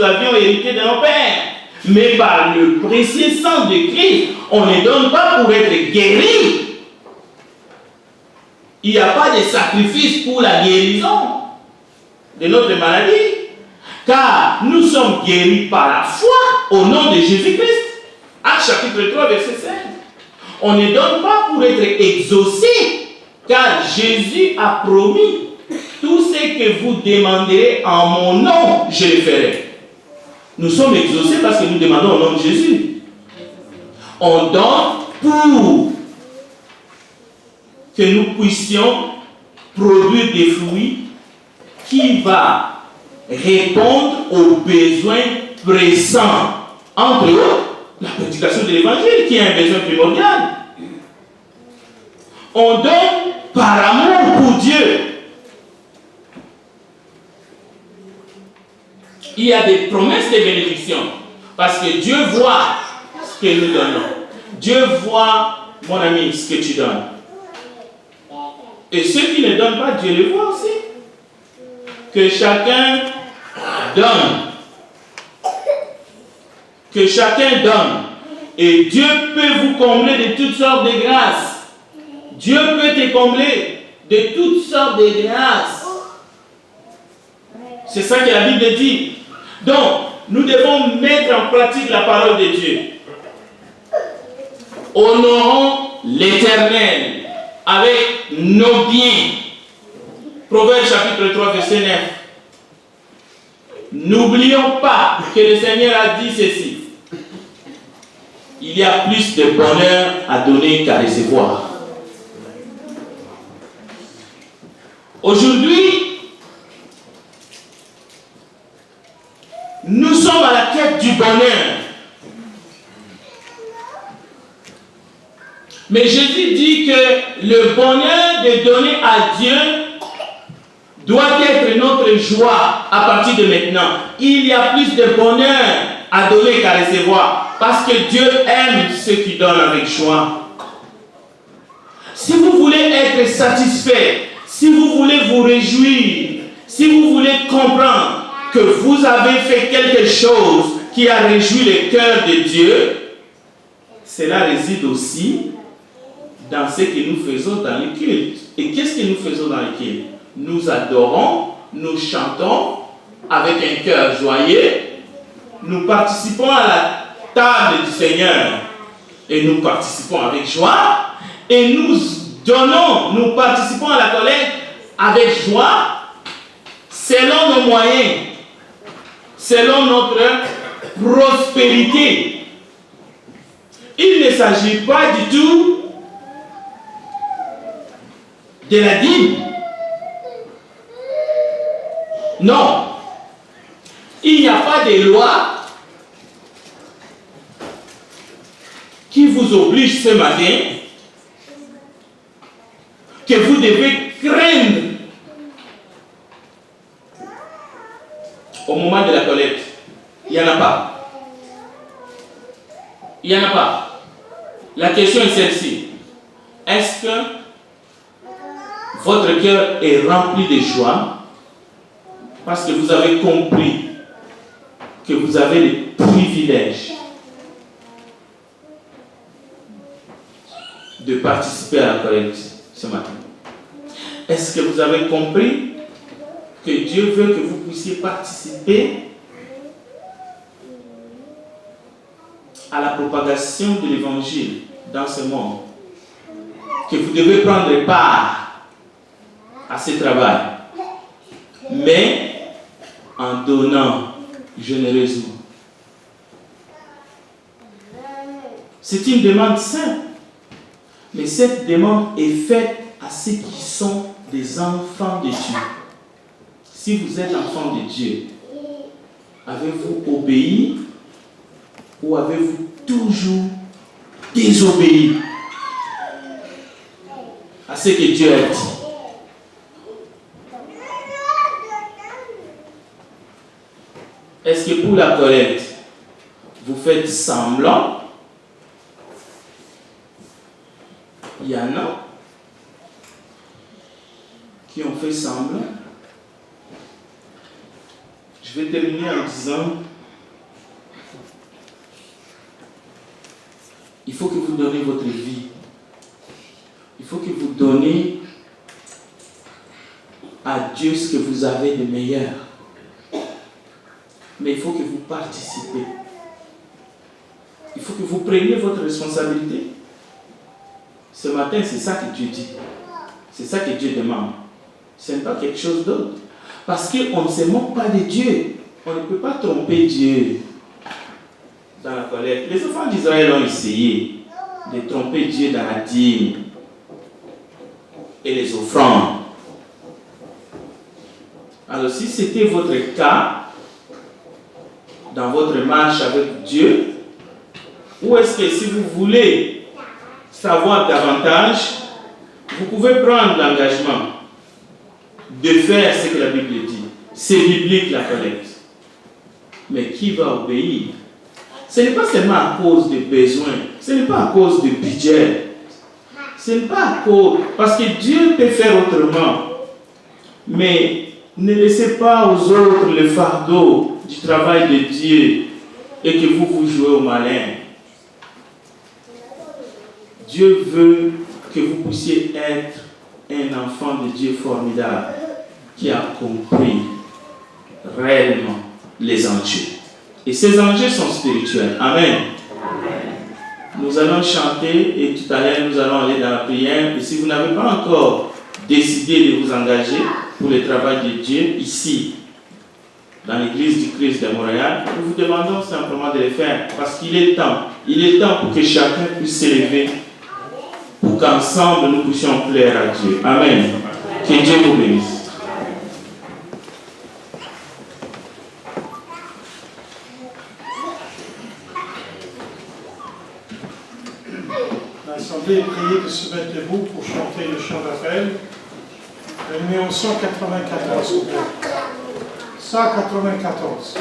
nous avions hérité de nos pères. Mais par le précieux sang de Christ, on ne donne pas pour être guéri. Il n'y a pas de sacrifice pour la guérison de notre maladie. Car nous sommes guéris par la foi au nom de Jésus-Christ. Actes chapitre 3, verset 5. On ne donne pas pour être exaucé, car Jésus a promis, tout ce que vous demanderez en mon nom, je le ferai. Nous sommes exaucés parce que nous demandons au nom de Jésus. On donne pour que nous puissions produire des fruits qui vont répondre aux besoins pressants. Entre autres, la prédication de l'évangile qui est un besoin primordial. On donne par amour pour Dieu. Il y a des promesses de bénédiction. Parce que Dieu voit ce que nous donnons. Dieu voit, mon ami, ce que tu donnes. Et ceux qui ne donnent pas, Dieu le voit aussi. Que chacun donne. Que chacun donne. Et Dieu peut vous combler de toutes sortes de grâces. Dieu peut te combler de toutes sortes de grâces. C'est ça que la Bible dit. Donc, nous devons mettre en pratique la parole de Dieu. Honorons l'Éternel avec nos biens. Proverbe chapitre 3, verset 9. N'oublions pas que le Seigneur a dit ceci. Il y a plus de bonheur à donner qu'à recevoir. Aujourd'hui, nous sommes à la quête du bonheur. Mais Jésus dit que le bonheur de donner à Dieu doit être notre joie à partir de maintenant. Il y a plus de bonheur à donner qu'à recevoir. Parce que Dieu aime ceux qui donnent avec joie. Si vous voulez être satisfait, si vous voulez vous réjouir, si vous voulez comprendre que vous avez fait quelque chose qui a réjoui le cœur de Dieu, cela réside aussi dans ce que nous faisons dans les cultes. Et qu'est-ce que nous faisons dans les cultes? Nous adorons, nous chantons avec un cœur joyeux, nous participons à la table du Seigneur et nous participons avec joie et nous donnons, nous participons à la collecte avec joie selon nos moyens, selon notre prospérité. Il ne s'agit pas du tout de la dîme. Non. Il n'y a pas de loi qui vous oblige ce matin que vous devez craindre au moment de la collecte. Il n'y en a pas. Il n'y en a pas. La question est celle-ci. Est-ce que votre cœur est rempli de joie parce que vous avez compris que vous avez les privilèges de participer à la collecte ce matin? Est-ce que vous avez compris que Dieu veut que vous puissiez participer à la propagation de l'évangile dans ce monde? Que vous devez prendre part à ce travail, mais en donnant généreusement. C'est une demande simple, mais cette demande est faite à ceux qui sont des enfants de Dieu. Si vous êtes enfant de Dieu, avez-vous obéi ou avez-vous toujours désobéi à ce que Dieu a dit? Est-ce que pour la collecte, vous faites semblant? Il y en a qui ont fait semblant. Je vais terminer en disant il faut que vous donnez votre vie. Il faut que vous donnez à Dieu ce que vous avez de meilleur. Mais il faut que vous participez. Il faut que vous preniez votre responsabilité. Ce matin, c'est ça que Dieu dit. C'est ça que Dieu demande. Ce n'est pas quelque chose d'autre. Parce qu'on ne se moque pas de Dieu. On ne peut pas tromper Dieu dans la collecte. Les enfants d'Israël ont essayé de tromper Dieu dans la dîme et les offrandes. Alors si c'était votre cas, dans votre marche avec Dieu, ou est-ce que si vous voulez savoir davantage, vous pouvez prendre l'engagement de faire ce que la Bible dit. C'est biblique la collecte. Mais qui va obéir? Ce n'est pas seulement à cause des besoins, ce n'est pas à cause du budget, ce n'est pas à cause, parce que Dieu peut faire autrement. Mais ne laissez pas aux autres le fardeau du travail de Dieu et que vous jouez au malin. Dieu veut que vous puissiez être un enfant de Dieu formidable qui a compris réellement les enjeux. Et ces enjeux sont spirituels. Amen. Nous allons chanter et tout à l'heure nous allons aller dans la prière. Et si vous n'avez pas encore décidé de vous engager pour le travail de Dieu ici, dans l'église du Christ de Montréal, nous vous demandons simplement de le faire parce qu'il est temps. Il est temps pour que chacun puisse s'élever pour qu'ensemble nous puissions plaire à Dieu. Amen. Que Dieu vous bénisse. L'Assemblée est priée de se mettre debout pour chanter le chant d'appel. Le numéro 194, s'il vous plaît. 194.